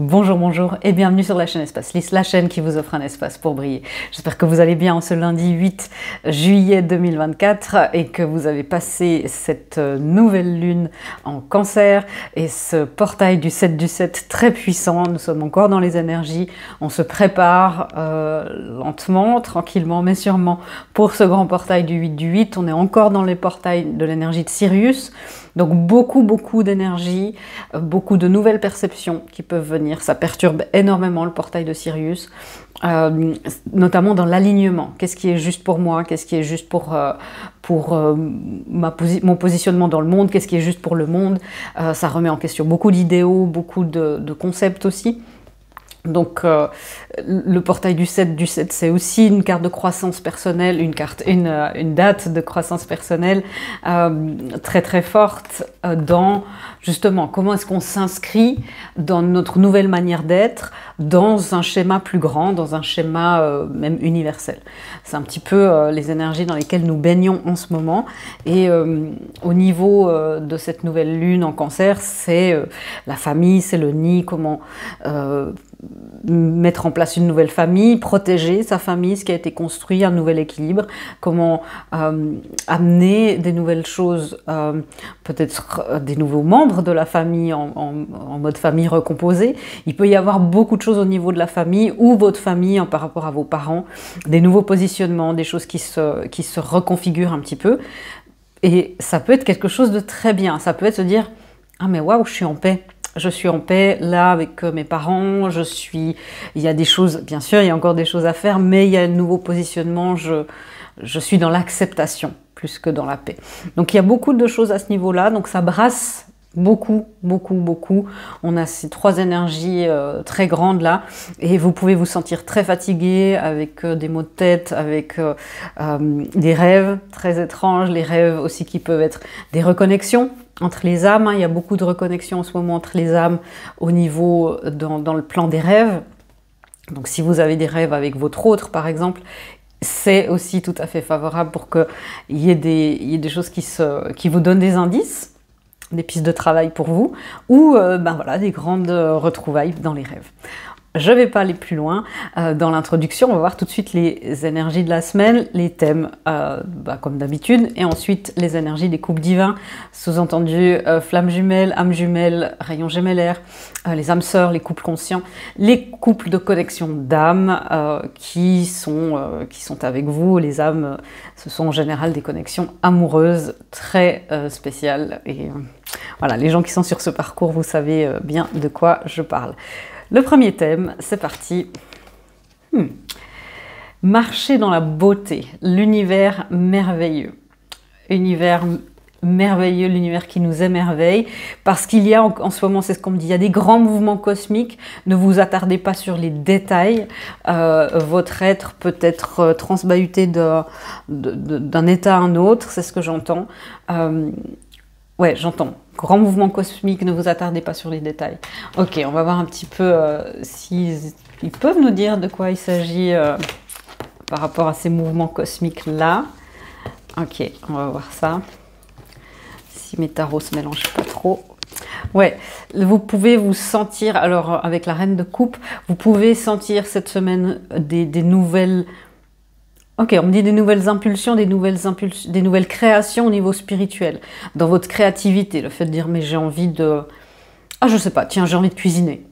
Bonjour, bonjour et bienvenue sur la chaîne Espace Lys, la chaîne qui vous offre un espace pour briller. J'espère que vous allez bien en ce lundi 8 juillet 2024 et que vous avez passé cette nouvelle lune en Cancer et ce portail du 7 du 7 très puissant. Nous sommes encore dans les énergies, on se prépare lentement, tranquillement mais sûrement pour ce grand portail du 8 du 8. On est encore dans les portails de l'énergie de Sirius. Donc beaucoup d'énergie, beaucoup de nouvelles perceptions qui peuvent venir. Ça perturbe énormément le portail de Sirius, notamment dans l'alignement. Qu'est-ce qui est juste pour moi? Qu'est-ce qui est juste pour mon positionnement dans le monde? Qu'est-ce qui est juste pour le monde? Ça remet en question beaucoup d'idéaux, beaucoup de concepts aussi. Donc le portail du 7 du 7, c'est aussi une carte de croissance personnelle, une date de croissance personnelle très forte dans justement comment est-ce qu'on s'inscrit dans notre nouvelle manière d'être, dans un schéma plus grand, dans un schéma même universel. C'est un petit peu les énergies dans lesquelles nous baignons en ce moment. Et au niveau de cette nouvelle lune en Cancer, c'est la famille, c'est le nid, comment mettre en place une nouvelle famille, protéger sa famille, ce qui a été construit, un nouvel équilibre, comment amener des nouvelles choses, peut-être des nouveaux membres de la famille en mode famille recomposée. Il peut y avoir beaucoup de choses au niveau de la famille ou votre famille par rapport à vos parents, des nouveaux positionnements, des choses qui se reconfigurent un petit peu. Et ça peut être quelque chose de très bien. Ça peut être se dire « Ah mais waouh, je suis en paix ». Je suis en paix là avec mes parents, il y a des choses, bien sûr il y a encore des choses à faire, mais il y a un nouveau positionnement, je suis dans l'acceptation plus que dans la paix. Donc il y a beaucoup de choses à ce niveau-là, donc ça brasse beaucoup. On a ces trois énergies très grandes là, et vous pouvez vous sentir très fatigué avec des maux de tête, avec des rêves très étranges, les rêves aussi qui peuvent être des reconnexions entre les âmes, hein. Il y a beaucoup de reconnexions en ce moment entre les âmes au niveau, dans le plan des rêves. Donc si vous avez des rêves avec votre autre par exemple, c'est aussi tout à fait favorable pour qu'il y ait des choses qui vous donnent des indices, des pistes de travail pour vous, ou voilà, des grandes retrouvailles dans les rêves. Je ne vais pas aller plus loin dans l'introduction, on va voir tout de suite les énergies de la semaine, les thèmes comme d'habitude, et ensuite les énergies des couples divins, sous-entendu flammes jumelles, âmes jumelles, rayons gémellaires, les âmes sœurs, les couples conscients, les couples de connexion d'âmes qui sont avec vous. Les âmes, ce sont en général des connexions amoureuses très spéciales, et voilà, les gens qui sont sur ce parcours, vous savez bien de quoi je parle. Le premier thème, c'est parti. Marcher dans la beauté, l'univers merveilleux. Univers merveilleux, l'univers qui nous émerveille, parce qu'il y a en ce moment, c'est ce qu'on me dit, il y a des grands mouvements cosmiques. Ne vous attardez pas sur les détails. Votre être peut être transbahuté d'un état à un autre, c'est ce que j'entends. Ouais, j'entends. Grand mouvement cosmique, ne vous attardez pas sur les détails. Ok, on va voir un petit peu s'ils peuvent nous dire de quoi il s'agit par rapport à ces mouvements cosmiques-là. Ok, on va voir ça. Si mes tarots se mélangent pas trop. Ouais, vous pouvez vous sentir, alors avec la reine de coupe, vous pouvez sentir cette semaine des nouvelles... Ok, on me dit des nouvelles impulsions, des nouvelles créations au niveau spirituel. Dans votre créativité, le fait de dire « mais j'ai envie de... Ah, je sais pas, tiens, j'ai envie de cuisiner.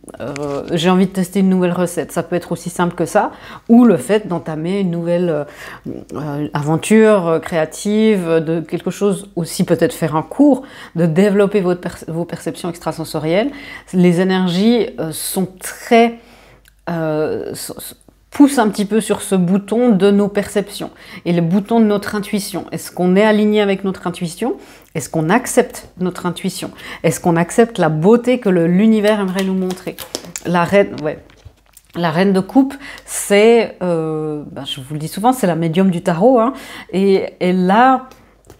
J'ai envie de tester une nouvelle recette. » Ça peut être aussi simple que ça. Ou le fait d'entamer une nouvelle aventure créative, de quelque chose, aussi peut-être faire un cours, de développer vos perceptions extrasensorielles. Les énergies sont très... pousse un petit peu sur ce bouton de nos perceptions et le bouton de notre intuition. Est-ce qu'on est aligné avec notre intuition? Est-ce qu'on accepte notre intuition? Est-ce qu'on accepte la beauté que l'univers aimerait nous montrer? La reine de coupe, c'est, je vous le dis souvent, c'est la médium du tarot, hein, et là,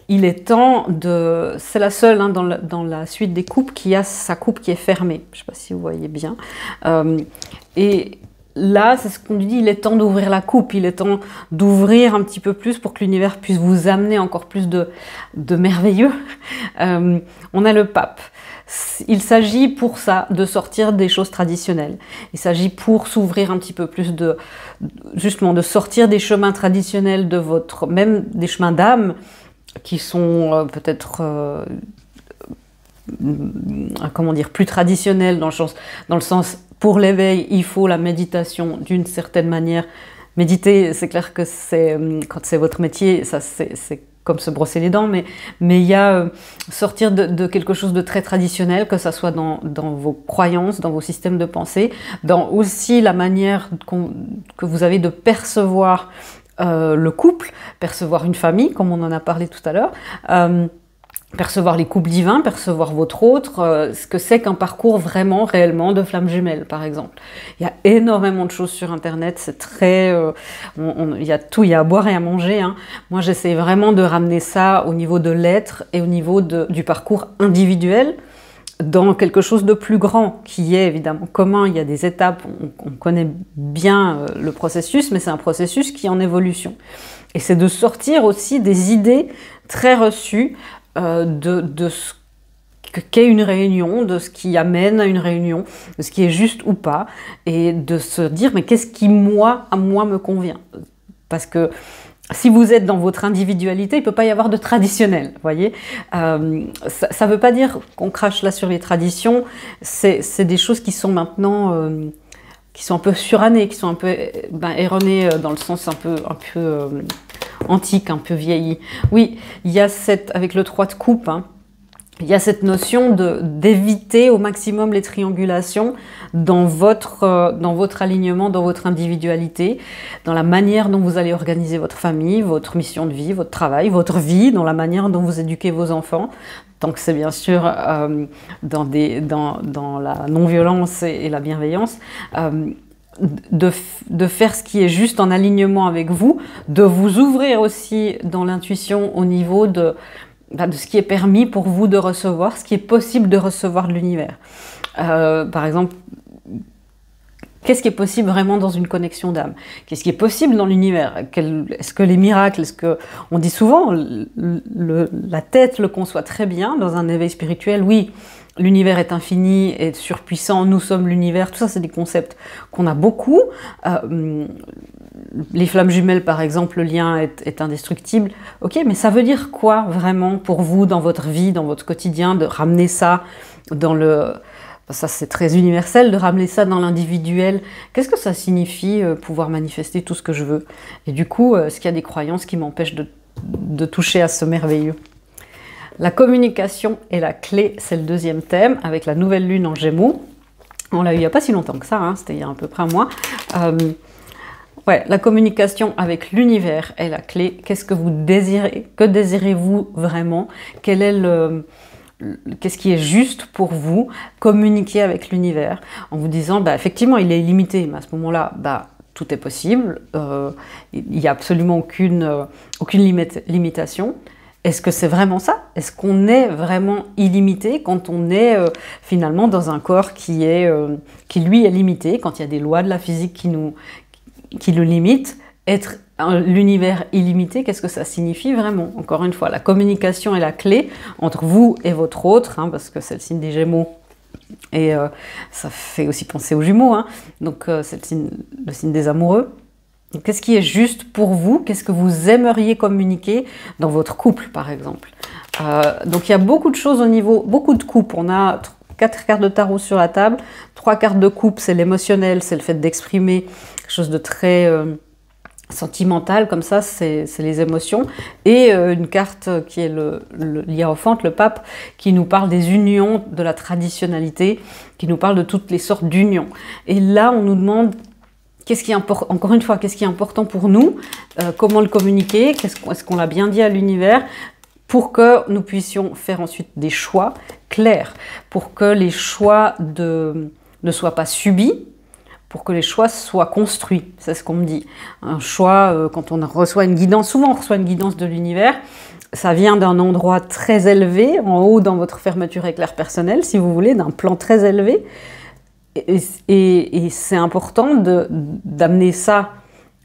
il est temps de... C'est la seule hein, dans la suite des coupes qui a sa coupe qui est fermée. Je ne sais pas si vous voyez bien. Et là, c'est ce qu'on dit, il est temps d'ouvrir la coupe, il est temps d'ouvrir un petit peu plus pour que l'univers puisse vous amener encore plus de merveilleux. On a le pape. Il s'agit pour ça de sortir des choses traditionnelles. Il s'agit pour s'ouvrir un petit peu plus justement, de sortir des chemins traditionnels de même des chemins d'âme qui sont peut-être, comment dire, plus traditionnels dans le sens, pour l'éveil, il faut la méditation d'une certaine manière. Méditer, c'est clair que quand c'est votre métier, ça c'est comme se brosser les dents, mais il y a sortir de quelque chose de très traditionnel, que ça soit dans vos croyances, dans vos systèmes de pensée, dans aussi la manière que vous avez de percevoir le couple, percevoir une famille, comme on en a parlé tout à l'heure, percevoir les couples divins, percevoir votre autre, ce que c'est qu'un parcours vraiment, réellement de flammes jumelles, par exemple. Il y a énormément de choses sur Internet, c'est très... il y a tout, il y a à boire et à manger. Hein. Moi, j'essaie vraiment de ramener ça au niveau de l'être et au niveau du parcours individuel, dans quelque chose de plus grand, qui est évidemment commun. Il y a des étapes, on connaît bien le processus, mais c'est un processus qui est en évolution. Et c'est de sortir aussi des idées très reçues, de ce qu'est une réunion, de ce qui amène à une réunion, de ce qui est juste ou pas, et de se dire mais qu'est-ce qui à moi me convient. Parce que si vous êtes dans votre individualité, il ne peut pas y avoir de traditionnel, voyez. Ça ne veut pas dire qu'on crache là sur les traditions, c'est des choses qui sont maintenant... qui sont un peu surannées, qui sont un peu erronées dans le sens un peu antique, un peu vieilli. Oui, il y a avec le 3 de coupe, hein, il y a cette notion d'éviter au maximum les triangulations dans votre alignement, dans votre individualité, dans la manière dont vous allez organiser votre famille, votre mission de vie, votre travail, votre vie, dans la manière dont vous éduquez vos enfants, tant que c'est bien sûr dans la non-violence et la bienveillance, de faire ce qui est juste en alignement avec vous, de vous ouvrir aussi dans l'intuition au niveau de ce qui est permis pour vous de recevoir, ce qui est possible de recevoir de l'univers. Par exemple, qu'est-ce qui est possible vraiment dans une connexion d'âme? Qu'est-ce qui est possible dans l'univers? Est-ce que les miracles, on dit souvent, la tête le conçoit très bien dans un éveil spirituel, oui, l'univers est infini et surpuissant, nous sommes l'univers, tout ça c'est des concepts qu'on a beaucoup. Les flammes jumelles par exemple, le lien est indestructible. Ok, mais ça veut dire quoi vraiment pour vous dans votre vie, dans votre quotidien, de ramener ça dans ça c'est très universel, de ramener ça dans l'individuel. Qu'est-ce que ça signifie pouvoir manifester tout ce que je veux? Et du coup, est-ce qu'il y a des croyances qui m'empêchent de toucher à ce merveilleux? La communication est la clé, c'est le deuxième thème, avec la nouvelle lune en Gémeaux. On l'a eu il n'y a pas si longtemps que ça, hein, c'était il y a à peu près un mois. Ouais, la communication avec l'univers est la clé. Qu'est-ce que vous désirez? Que désirez-vous vraiment? Qu'est-ce qui est juste pour vous? Communiquer avec l'univers en vous disant, effectivement, il est illimité, mais à ce moment-là, tout est possible. Il n'y a absolument aucune limitation. Est-ce que c'est vraiment ça? Est-ce qu'on est vraiment illimité quand on est finalement dans un corps qui lui est limité, quand il y a des lois de la physique qui le limitent? Être l'univers illimité, qu'est-ce que ça signifie vraiment? Encore une fois, la communication est la clé entre vous et votre autre, hein, parce que c'est le signe des Gémeaux, et ça fait aussi penser aux jumeaux, hein, donc c'est le signe des amoureux. Qu'est-ce qui est juste pour vous? Qu'est-ce que vous aimeriez communiquer dans votre couple, par exemple? Donc il y a beaucoup de choses beaucoup de coupes. On a 4 cartes de tarot sur la table. 3 cartes de coupe, c'est l'émotionnel, c'est le fait d'exprimer quelque chose de très sentimental, comme ça, c'est les émotions. Et une carte qui est le hiérophante, le pape, qui nous parle des unions, de la traditionnalité, qui nous parle de toutes les sortes d'unions. Et là, on nous demande... Encore une fois, qu'est-ce qui est important pour nous? Comment le communiquer? Est-ce qu'on l'a bien dit à l'univers? Pour que nous puissions faire ensuite des choix clairs, pour que les choix ne soient pas subis, pour que les choix soient construits. C'est ce qu'on me dit. Un choix, quand on reçoit une guidance, souvent on reçoit une guidance de l'univers, ça vient d'un endroit très élevé, en haut dans votre fermeture éclair personnelle, si vous voulez, d'un plan très élevé. Et c'est important d'amener ça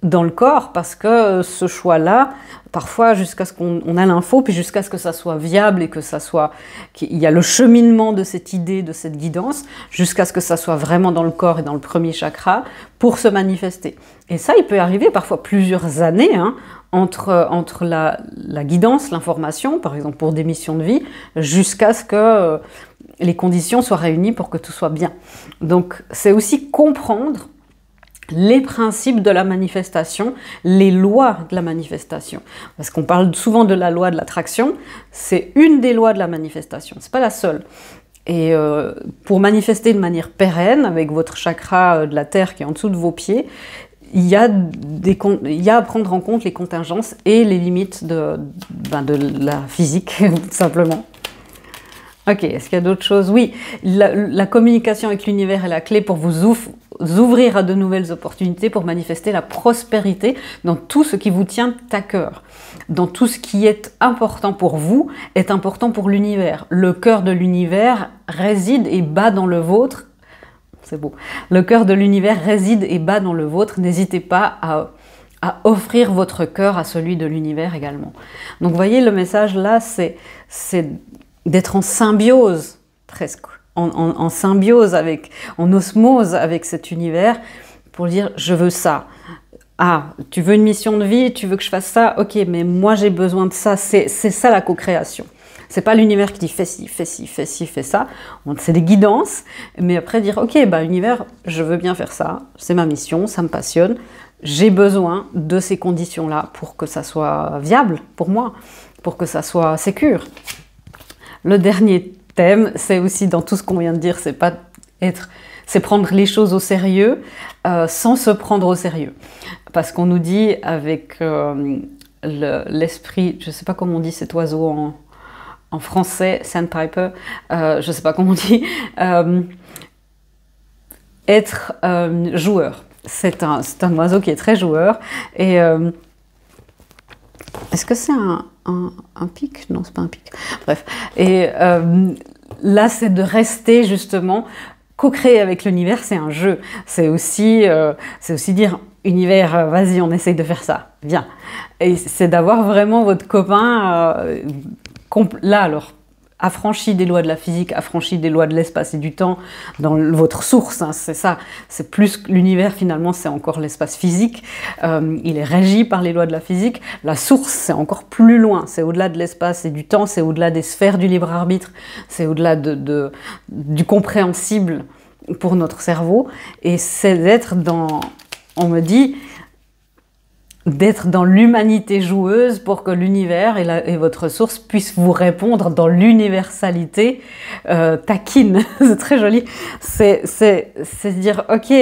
dans le corps, parce que ce choix-là, parfois jusqu'à ce qu'on a l'info, puis jusqu'à ce que ça soit viable et que ça soit, qu'il y a le cheminement de cette idée, de cette guidance, jusqu'à ce que ça soit vraiment dans le corps et dans le premier chakra pour se manifester. Et ça, il peut arriver parfois plusieurs années, hein, entre la guidance, l'information, par exemple pour des missions de vie, jusqu'à ce que les conditions soient réunies pour que tout soit bien. Donc c'est aussi comprendre les principes de la manifestation, les lois de la manifestation. Parce qu'on parle souvent de la loi de l'attraction, c'est une des lois de la manifestation, c'est pas la seule. Et pour manifester de manière pérenne, avec votre chakra de la terre qui est en dessous de vos pieds, il y a à prendre en compte les contingences et les limites de la physique, tout simplement. Ok, est-ce qu'il y a d'autres choses? Oui, la communication avec l'univers est la clé pour vous ouvrir à de nouvelles opportunités, pour manifester la prospérité dans tout ce qui vous tient à cœur. Dans tout ce qui est important pour vous, est important pour l'univers. Le cœur de l'univers réside et bat dans le vôtre. C'est beau. Le cœur de l'univers réside et bat dans le vôtre. N'hésitez pas à offrir votre cœur à celui de l'univers également. Donc, vous voyez, le message là, c'est d'être en symbiose, presque, en symbiose, en osmose avec cet univers, pour dire « je veux ça ». Ah, tu veux une mission de vie, tu veux que je fasse ça, ok, mais moi j'ai besoin de ça, c'est ça la co-création. C'est pas l'univers qui dit fais ci, fais ci, fais ci, fais ça. C'est des guidances, mais après dire ok, bah univers, je veux bien faire ça, c'est ma mission, ça me passionne. J'ai besoin de ces conditions-là pour que ça soit viable pour moi, pour que ça soit sécure. Le dernier thème, c'est aussi dans tout ce qu'on vient de dire, c'est prendre les choses au sérieux sans se prendre au sérieux. Parce qu'on nous dit avec l'esprit, je ne sais pas comment on dit cet oiseau en français, sandpiper, je ne sais pas comment on dit, être joueur. C'est un oiseau qui est très joueur. Et est-ce que c'est un pic? Non, c'est pas un pic. Bref. Et là, c'est de rester justement co-créer avec l'univers, c'est un jeu. C'est aussi dire, univers, vas-y, on essaye de faire ça, viens. Et c'est d'avoir vraiment votre copain, là alors, affranchi des lois de la physique, affranchi des lois de l'espace et du temps, dans votre source, hein, c'est ça. C'est plus que l'univers, finalement, c'est encore l'espace physique. Il est régi par les lois de la physique. La source, c'est encore plus loin. C'est au-delà de l'espace et du temps, c'est au-delà des sphères du libre arbitre, c'est au-delà du compréhensible pour notre cerveau. Et c'est d'être on me dit, d'être dans l'humanité joueuse pour que l'univers et votre source puissent vous répondre dans l'universalité taquine. C'est très joli. C'est dire, ok,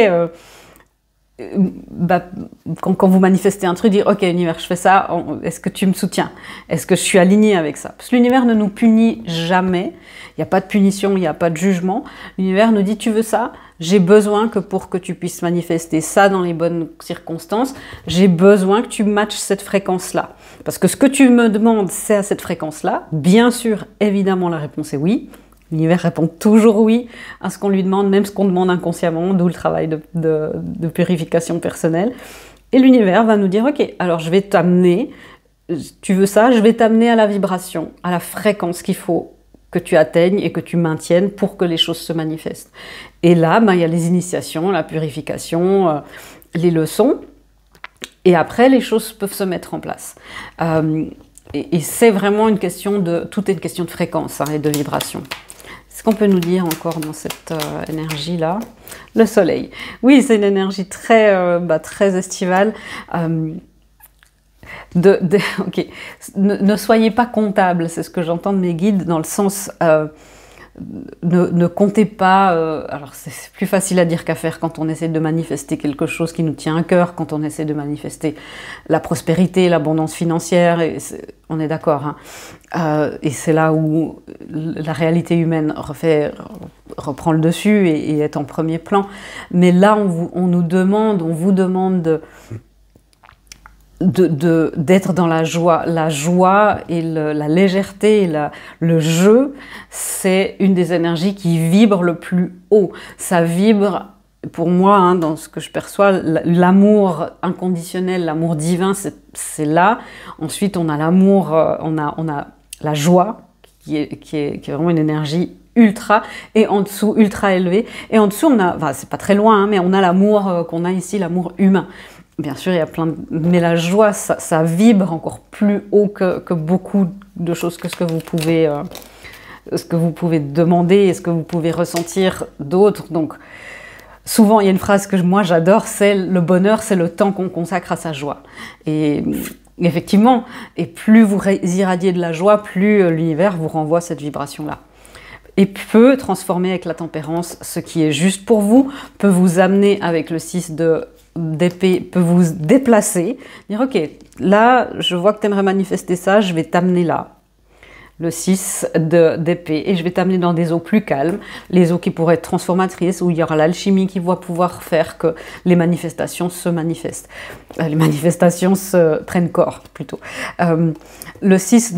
quand vous manifestez un truc, dire, ok, univers, je fais ça, est-ce que tu me soutiens? Est-ce que je suis alignée avec ça? Parce que l'univers ne nous punit jamais. Il n'y a pas de punition, il n'y a pas de jugement. L'univers nous dit, tu veux ça? J'ai besoin que pour que tu puisses manifester ça dans les bonnes circonstances, j'ai besoin que tu matches cette fréquence-là. Parce que ce que tu me demandes, c'est à cette fréquence-là. Bien sûr, évidemment, la réponse est oui. L'univers répond toujours oui à ce qu'on lui demande, même ce qu'on demande inconsciemment, d'où le travail de purification personnelle. Et l'univers va nous dire, ok, alors je vais t'amener, tu veux ça, je vais t'amener à la vibration, à la fréquence qu'il faut que tu atteignes et que tu maintiennes pour que les choses se manifestent. Et là, il y a les initiations, la purification, les leçons. Et après, les choses peuvent se mettre en place. Et c'est vraiment une question tout est une question de fréquence, hein, et de vibration. Est-ce qu'on peut nous dire encore dans cette énergie-là? Le soleil. Oui, c'est une énergie très, très estivale. Ok. Ne soyez pas comptable, c'est ce que j'entends de mes guides, dans le sens... ne comptez pas, alors c'est plus facile à dire qu'à faire quand on essaie de manifester quelque chose qui nous tient à cœur, quand on essaie de manifester la prospérité, l'abondance financière, on est d'accord, hein. Et c'est là où la réalité humaine reprend le dessus et est en premier plan. Mais là, on vous demande d'être dans la joie. La joie et la légèreté, et le jeu, c'est une des énergies qui vibre le plus haut. Ça vibre, pour moi, hein, dans ce que je perçois, l'amour inconditionnel, l'amour divin, c'est là. Ensuite, on a l'amour, on a la joie, qui est vraiment une énergie ultra, et en dessous, ultra élevée. Et en dessous, on a, enfin, c'est pas très loin, hein, mais on a l'amour qu'on a ici, l'amour humain. Bien sûr, il y a plein de... Mais la joie, ça vibre encore plus haut que beaucoup de choses que ce que vous pouvez demander et ce que vous pouvez ressentir d'autres. Donc, souvent, il y a une phrase que moi j'adore, c'est le bonheur, c'est le temps qu'on consacre à sa joie. Et effectivement, et plus vous irradiez de la joie, plus l'univers vous renvoie cette vibration-là. Et peut transformer avec la tempérance ce qui est juste pour vous, peut vous amener avec le 6 d'épée, peut vous déplacer, dire ok, là je vois que tu aimerais manifester ça, je vais t'amener là. Le 6 d'épée, et je vais t'amener dans des eaux plus calmes, les eaux qui pourraient être transformatrices, où il y aura l'alchimie qui va pouvoir faire que les manifestations se manifestent. Les manifestations se prennent corps, plutôt. Le 6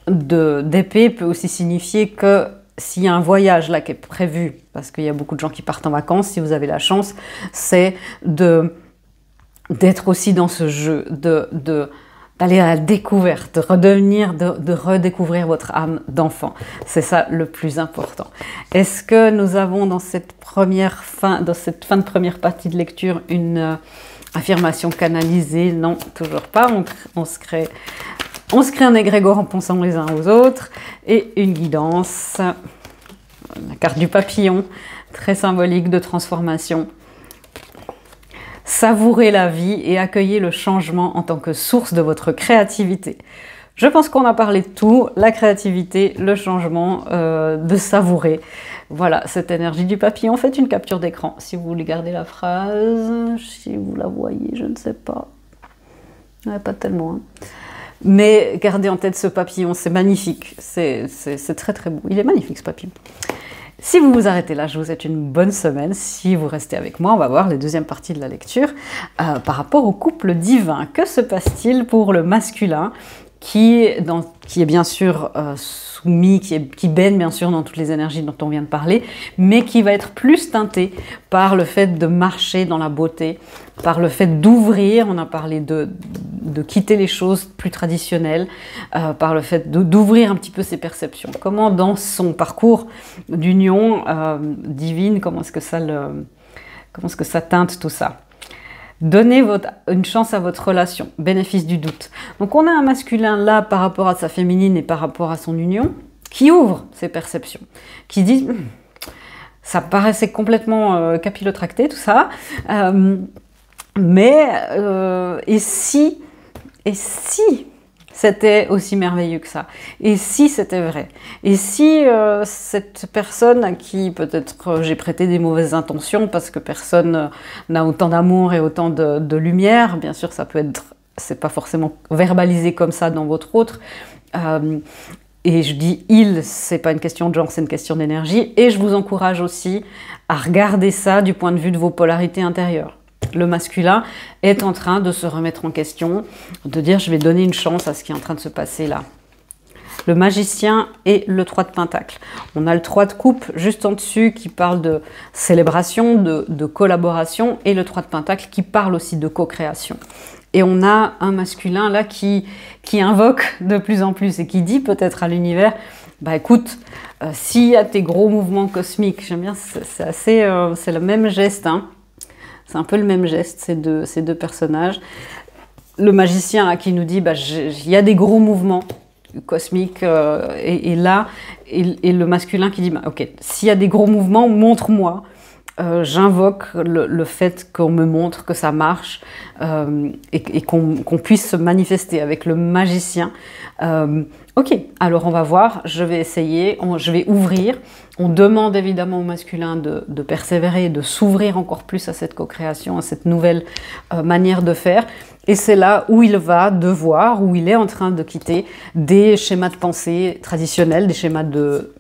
d'épée peut aussi signifier que s'il y a un voyage là qui est prévu, parce qu'il y a beaucoup de gens qui partent en vacances, si vous avez la chance, c'est d'être aussi dans ce jeu, d'aller à la découverte, de redécouvrir votre âme d'enfant. C'est ça le plus important. Est-ce que nous avons dans cette fin de première partie de lecture une affirmation canalisée? Non, toujours pas. On se crée un égrégore en pensant les uns aux autres, et une guidance, la carte du papillon, très symbolique de transformation. Savourez la vie et accueillez le changement en tant que source de votre créativité. Je pense qu'on a parlé de tout, la créativité, le changement, de savourer. Voilà, cette énergie du papillon. Faites une capture d'écran si vous voulez garder la phrase, si vous la voyez, je ne sais pas. Ouais, pas tellement, hein. Mais gardez en tête ce papillon, c'est magnifique, c'est très très beau. Il est magnifique ce papillon. Si vous vous arrêtez là, je vous souhaite une bonne semaine. Si vous restez avec moi, on va voir les deuxièmes parties de la lecture par rapport au couple divin. Que se passe-t-il pour le masculin qui est bien sûr soumis, qui baigne bien sûr dans toutes les énergies dont on vient de parler, mais qui va être plus teinté par le fait de marcher dans la beauté, par le fait d'ouvrir, on a parlé de quitter les choses plus traditionnelles, par le fait d'ouvrir un petit peu ses perceptions. Comment dans son parcours d'union divine, comment est-ce que ça teinte tout ça? Donnez une chance à votre relation, bénéfice du doute. Donc on a un masculin là par rapport à sa féminine et par rapport à son union, qui ouvre ses perceptions, qui dit ça paraissait complètement capillotracté tout ça, mais et si c'était aussi merveilleux que ça? Et si c'était vrai? Et si cette personne à qui peut-être j'ai prêté des mauvaises intentions parce que personne n'a autant d'amour et autant de lumière, bien sûr ça peut être, c'est pas forcément verbalisé comme ça dans votre autre, et je dis il, c'est pas une question de genre, c'est une question d'énergie, et je vous encourage aussi à regarder ça du point de vue de vos polarités intérieures. Le masculin est en train de se remettre en question, de dire je vais donner une chance à ce qui est en train de se passer là. Le magicien et le 3 de pentacle. On a le 3 de coupe juste en dessus qui parle de célébration, de collaboration, et le 3 de pentacle qui parle aussi de co-création. Et on a un masculin là qui invoque de plus en plus et qui dit peut-être à l'univers, bah écoute, s'il y a tes gros mouvements cosmiques, j'aime bien, c'est le même geste, hein. C'est un peu le même geste, ces deux personnages. Le magicien là, qui nous dit, bah, il y a des gros mouvements cosmiques, et le masculin qui dit, bah, ok, s'il y a des gros mouvements, montre-moi. J'invoque le fait qu'on me montre que ça marche, et qu'on puisse se manifester avec le magicien. Ok, alors on va voir, je vais essayer, je vais ouvrir. On demande évidemment au masculin de persévérer, de s'ouvrir encore plus à cette co-création, à cette nouvelle manière de faire. Et c'est là où il va devoir, où il est en train de quitter des schémas de pensée traditionnels, des schémas de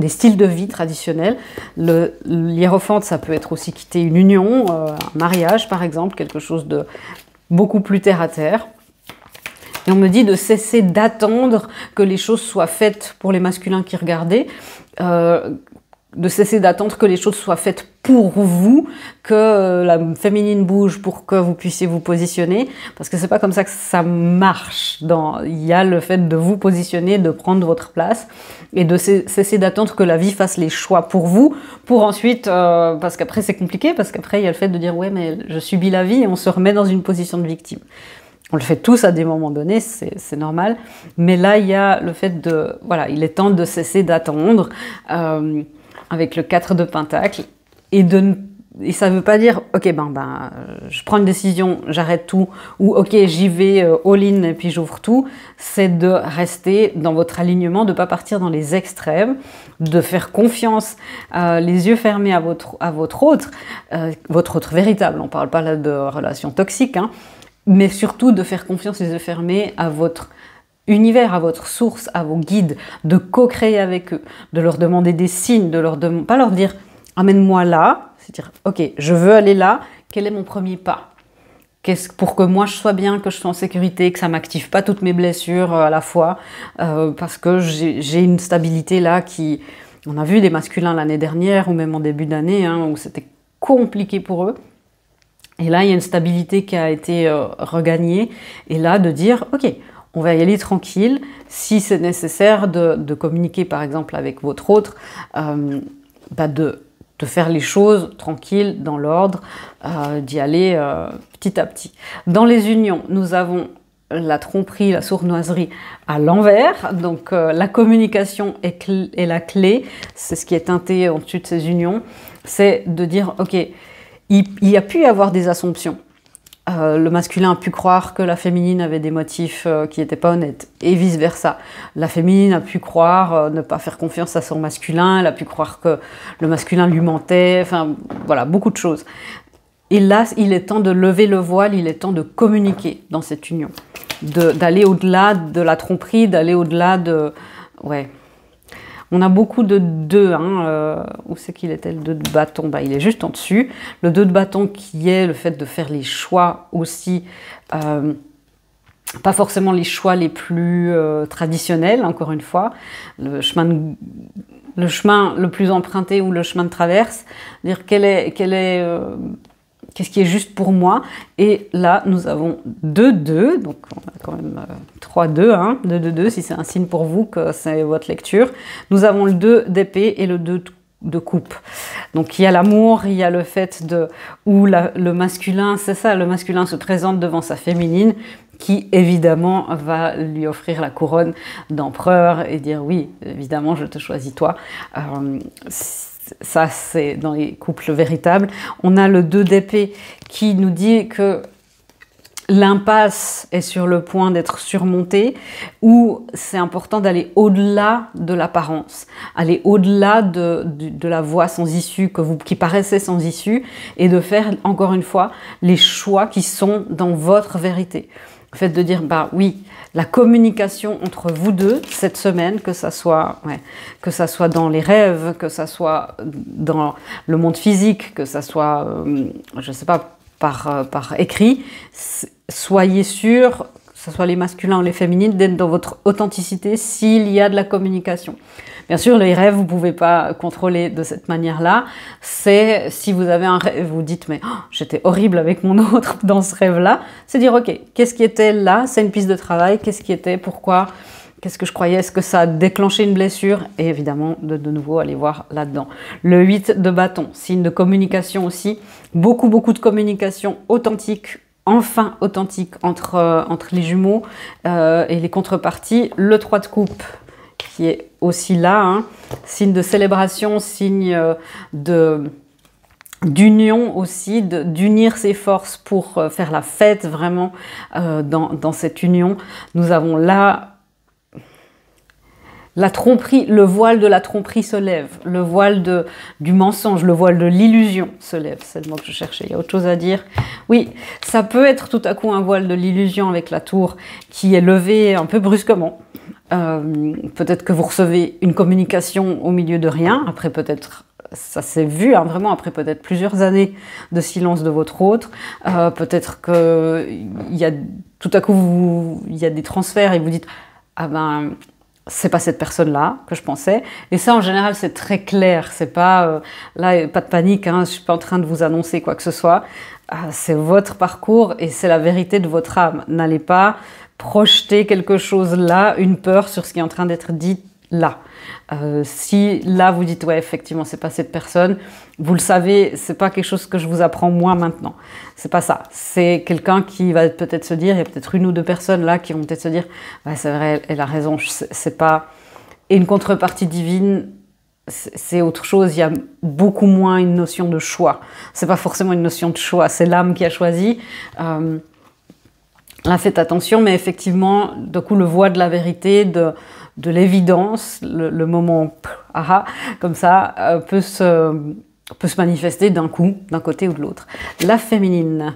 des styles de vie traditionnels. L'hiérophante, ça peut être aussi quitter une union, un mariage par exemple, quelque chose de beaucoup plus terre à terre. Et on me dit de cesser d'attendre que les choses soient faites pour les masculins qui regardaient, de cesser d'attendre que les choses soient faites pour vous, que la féminine bouge pour que vous puissiez vous positionner, parce que c'est pas comme ça que ça marche. Il y a le fait de vous positionner, de prendre votre place, et de cesser d'attendre que la vie fasse les choix pour vous, pour ensuite, parce qu'après c'est compliqué, parce qu'après il y a le fait de dire ouais mais je subis la vie, et on se remet dans une position de victime. On le fait tous à des moments donnés, c'est normal, mais là il y a le fait de, voilà, il est temps de cesser d'attendre, avec le 4 de Pentacle, et ça ne veut pas dire ok je prends une décision, j'arrête tout, ou ok j'y vais all-in et puis j'ouvre tout. C'est de rester dans votre alignement, de ne pas partir dans les extrêmes, de faire confiance, les yeux fermés à votre autre véritable. On ne parle pas là de relations toxiques, hein, mais surtout de faire confiance les yeux fermés à votre univers, à votre source, à vos guides, de co-créer avec eux, de leur demander des signes, pas leur dire « amène-moi là », c'est dire « ok, je veux aller là, quel est mon premier pas ?» Pour que moi je sois bien, que je sois en sécurité, que ça ne m'active pas toutes mes blessures à la fois, parce que j'ai une stabilité là qui... On a vu des masculins l'année dernière, ou même en début d'année, hein, où c'était compliqué pour eux. Et là, il y a une stabilité qui a été regagnée, et là, de dire « ok, on va y aller tranquille, si c'est nécessaire de communiquer par exemple avec votre autre, de faire les choses tranquilles, dans l'ordre, d'y aller petit à petit. Dans les unions, nous avons la tromperie, la sournoiserie à l'envers, donc la communication est la clé, c'est ce qui est teinté au-dessus de ces unions, c'est de dire ok, il y a pu y avoir des assumptions. Le masculin a pu croire que la féminine avait des motifs qui n'étaient pas honnêtes, et vice-versa. La féminine a pu croire ne pas faire confiance à son masculin, elle a pu croire que le masculin lui mentait, enfin voilà, beaucoup de choses. Et là, il est temps de lever le voile, il est temps de communiquer dans cette union, d'aller au-delà de la tromperie, d'aller au-delà de... Ouais. On a beaucoup de 2, hein, où c'est qu'il était le 2 de bâton? Il est juste en dessus. Le 2 de bâton qui est le fait de faire les choix aussi, pas forcément les choix les plus traditionnels, encore une fois. Le chemin le plus emprunté ou le chemin de traverse, dire qu'est-ce qui est juste pour moi. Et là, nous avons 2-2, donc on a quand même 3-2, hein, 2-2-2, si c'est un signe pour vous que c'est votre lecture. Nous avons le 2 d'épée et le 2 de coupe. Donc il y a l'amour, il y a le fait où le masculin, c'est ça, le masculin se présente devant sa féminine, qui évidemment va lui offrir la couronne d'empereur et dire oui, évidemment, je te choisis toi. Ça, c'est dans les couples véritables. On a le 2 d'épée qui nous dit que l'impasse est sur le point d'être surmontée, où c'est important d'aller au-delà de l'apparence, aller au-delà de la voie sans issue qui paraissait sans issue, et de faire, encore une fois, les choix qui sont dans votre vérité. Le fait de dire, bah oui, la communication entre vous deux cette semaine, que ça soit dans les rêves, que ça soit dans le monde physique, que ça soit, je ne sais pas, par écrit, soyez sûrs, que ce soit les masculins ou les féminines, d'être dans votre authenticité s'il y a de la communication. Bien sûr, les rêves, vous ne pouvez pas contrôler de cette manière-là. C'est si vous avez un rêve, vous dites « mais oh, j'étais horrible avec mon autre dans ce rêve-là », c'est dire « ok, qu'est-ce qui était là? C'est une piste de travail. Qu'est-ce qui était? Pourquoi? Qu'est-ce que je croyais? Est-ce que ça a déclenché une blessure ?» Et évidemment, de nouveau, aller voir là-dedans. Le 8 de bâton, signe de communication aussi. Beaucoup de communication authentique, enfin authentique entre les jumeaux et les contreparties. Le 3 de coupe, qui est aussi là, hein, signe de célébration, signe d'union aussi, d'unir ses forces pour faire la fête vraiment dans cette union. Nous avons là la tromperie, le voile de la tromperie se lève, le voile du mensonge, le voile de l'illusion se lève, c'est le mot que je cherchais, il y a autre chose à dire. Oui, ça peut être tout à coup un voile de l'illusion avec la tour qui est levée un peu brusquement. Peut-être que vous recevez une communication au milieu de rien, après peut-être, ça s'est vu, hein, vraiment, après peut-être plusieurs années de silence de votre autre. Peut-être qu'il y a tout à coup, il y a des transferts et vous dites « Ah ben, c'est pas cette personne-là que je pensais ». Et ça, en général, c'est très clair. C'est pas, là, pas de panique, hein, je suis pas en train de vous annoncer quoi que ce soit. C'est votre parcours et c'est la vérité de votre âme. N'allez pas projeter quelque chose là, une peur sur ce qui est en train d'être dit là. Si là vous dites ouais effectivement c'est pas cette personne, vous le savez, c'est pas quelque chose que je vous apprends moi maintenant. C'est pas ça. C'est quelqu'un qui va peut-être se dire, il y a peut-être une ou deux personnes là qui vont peut-être se dire ouais, c'est vrai, elle a raison. C'est pas et une contrepartie divine. C'est autre chose, il y a beaucoup moins une notion de choix. C'est pas forcément une notion de choix, c'est l'âme qui a choisi. Là, faites attention, mais effectivement, du coup, le voie de la vérité, de l'évidence, le moment aha, comme ça, peut se manifester d'un coup, d'un côté ou de l'autre. La féminine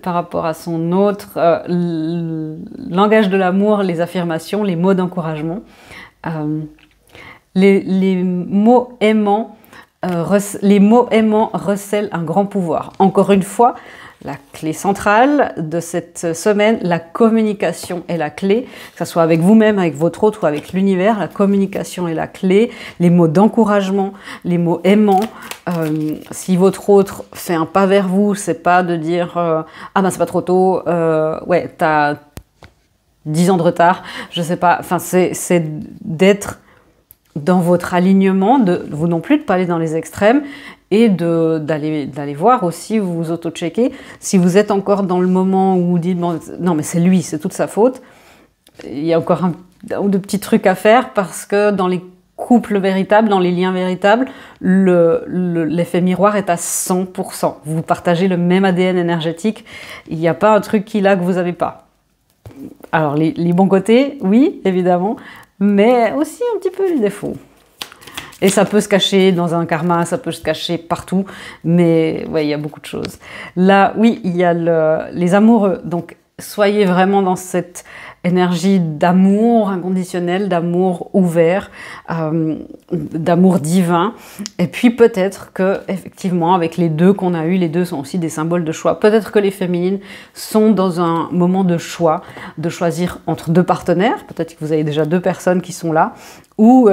par rapport à son autre, langage de l'amour, les affirmations, les mots d'encouragement. Les mots aimants recèlent un grand pouvoir. Encore une fois, la clé centrale de cette semaine, la communication est la clé, que ce soit avec vous-même, avec votre autre ou avec l'univers, la communication est la clé, les mots d'encouragement, les mots aimants. Si votre autre fait un pas vers vous, c'est pas de dire ah ben c'est pas trop tôt, ouais t'as 10 ans de retard, je sais pas, enfin c'est d'être dans votre alignement, de vous non plus de pas aller dans les extrêmes et d'aller voir aussi, vous auto-checker. Si vous êtes encore dans le moment où vous dites bon, non mais c'est lui, c'est toute sa faute, il y a encore un ou deux petits trucs à faire parce que dans les couples véritables, dans les liens véritables, l'effet miroir est à 100%. Vous partagez le même ADN énergétique, il n'y a pas un truc qu'il a que vous n'avez pas. Alors les bons côtés, oui, évidemment, mais aussi un petit peu les défauts. Et ça peut se cacher dans un karma, ça peut se cacher partout, mais ouais, il y a beaucoup de choses. Là, oui, il y a les amoureux, donc soyez vraiment dans cette énergie d'amour inconditionnel, d'amour ouvert, d'amour divin. Et puis peut-être que effectivement, avec les deux qu'on a eus, les deux sont aussi des symboles de choix. Peut-être que les féminines sont dans un moment de choix, de choisir entre deux partenaires. Peut-être que vous avez déjà deux personnes qui sont là, ou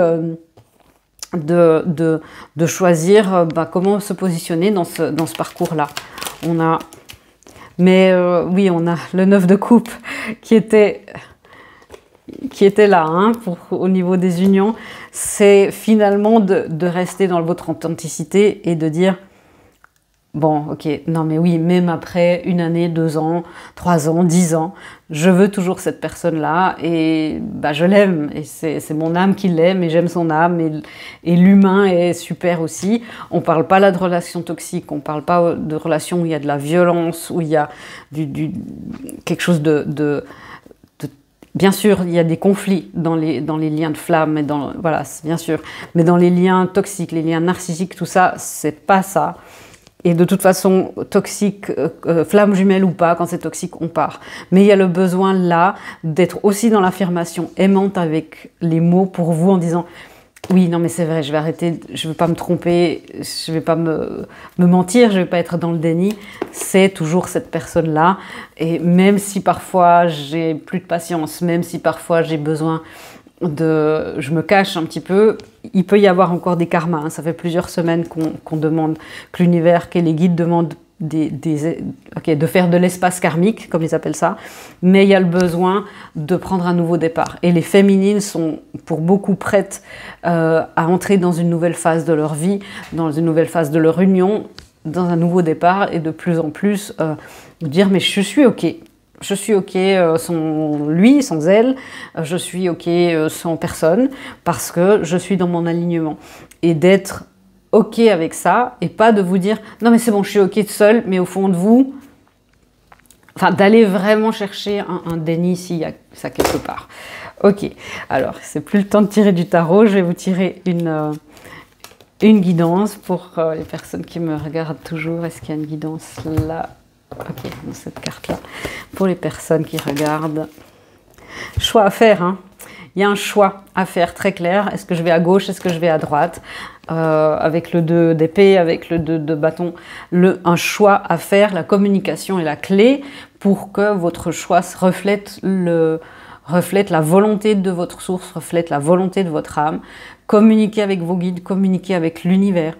de choisir comment se positionner dans ce parcours-là. Oui, on a le 9 de coupe qui était là hein, au niveau des unions. C'est finalement de rester dans votre authenticité et de dire bon, ok, non mais oui, même après une année, 2 ans, 3 ans, 10 ans, je veux toujours cette personne-là et je l'aime et c'est mon âme qui l'aime et j'aime son âme et l'humain est super aussi. On parle pas là de relations toxiques, on parle pas de relations où il y a de la violence, où il y a quelque chose bien sûr, il y a des conflits dans les liens de flamme, voilà, bien sûr, mais dans les liens toxiques, les liens narcissiques, tout ça, c'est pas ça. Et de toute façon, toxique, flamme jumelle ou pas, quand c'est toxique, on part. Mais il y a le besoin là d'être aussi dans l'affirmation aimante avec les mots pour vous en disant oui, non mais c'est vrai, je vais arrêter, je ne vais pas me tromper, je ne vais pas me mentir, je ne vais pas être dans le déni. C'est toujours cette personne-là. Et même si parfois j'ai plus de patience, même si parfois j'ai besoin je me cache un petit peu, il peut y avoir encore des karmas. Hein. Ça fait plusieurs semaines qu'on demande, que l'univers, que les guides demandent de faire de l'espace karmique, comme ils appellent ça, mais il y a le besoin de prendre un nouveau départ. Et les féminines sont pour beaucoup prêtes à entrer dans une nouvelle phase de leur vie, dans une nouvelle phase de leur union, dans un nouveau départ, et de plus en plus dire mais je suis ok. Je suis ok sans lui, sans elle, je suis ok sans personne, parce que je suis dans mon alignement. Et d'être ok avec ça, et pas de vous dire « Non mais c'est bon, je suis ok seule », mais au fond de vous, enfin d'aller vraiment chercher un déni s'il y a ça quelque part. Ok, alors c'est plus le temps de tirer du tarot, je vais vous tirer une guidance pour les personnes qui me regardent toujours. Est-ce qu'il y a une guidance là ? Ok, dans cette carte-là. Pour les personnes qui regardent, choix à faire, hein. il y a un choix à faire très clair. Est-ce que je vais à gauche, est-ce que je vais à droite? Avec le 2 d'épée, avec le 2 de bâton, un choix à faire. La communication est la clé pour que votre choix reflète la volonté de votre source, reflète la volonté de votre âme. Communiquez avec vos guides, communiquez avec l'univers.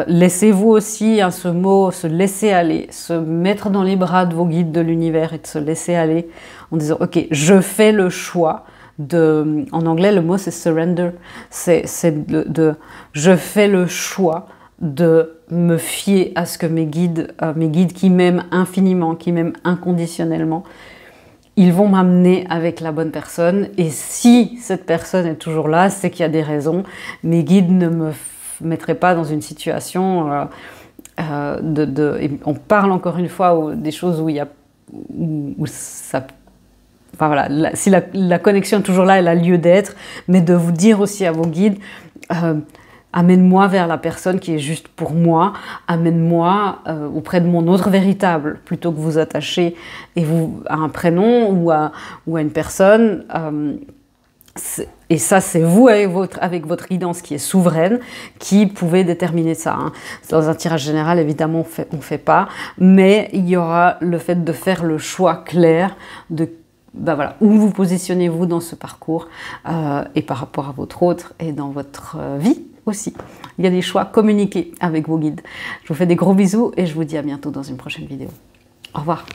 Laissez-vous aussi, ce mot, se laisser aller, se mettre dans les bras de vos guides de l'univers et de se laisser aller en disant « Ok, je fais le choix ». En anglais, le mot c'est surrender, je fais le choix de me fier à ce que mes guides qui m'aiment infiniment, qui m'aiment inconditionnellement, ils vont m'amener avec la bonne personne. Et si cette personne est toujours là, c'est qu'il y a des raisons. Mes guides ne me mettraient pas dans une situation on parle encore une fois des choses où ça... Enfin voilà, si la connexion est toujours là, elle a lieu d'être, mais de vous dire aussi à vos guides, amène-moi vers la personne qui est juste pour moi, amène-moi auprès de mon autre véritable, plutôt que vous attacher à un prénom ou à une personne. Et ça, c'est vous avec votre guidance qui est souveraine, qui pouvez déterminer ça. Hein. Dans un tirage général, évidemment, on ne fait pas, mais il y aura le fait de faire le choix clair de voilà, où vous positionnez-vous dans ce parcours et par rapport à votre autre et dans votre vie aussi. Il y a des choix, communiqués avec vos guides. Je vous fais des gros bisous et je vous dis à bientôt dans une prochaine vidéo. Au revoir.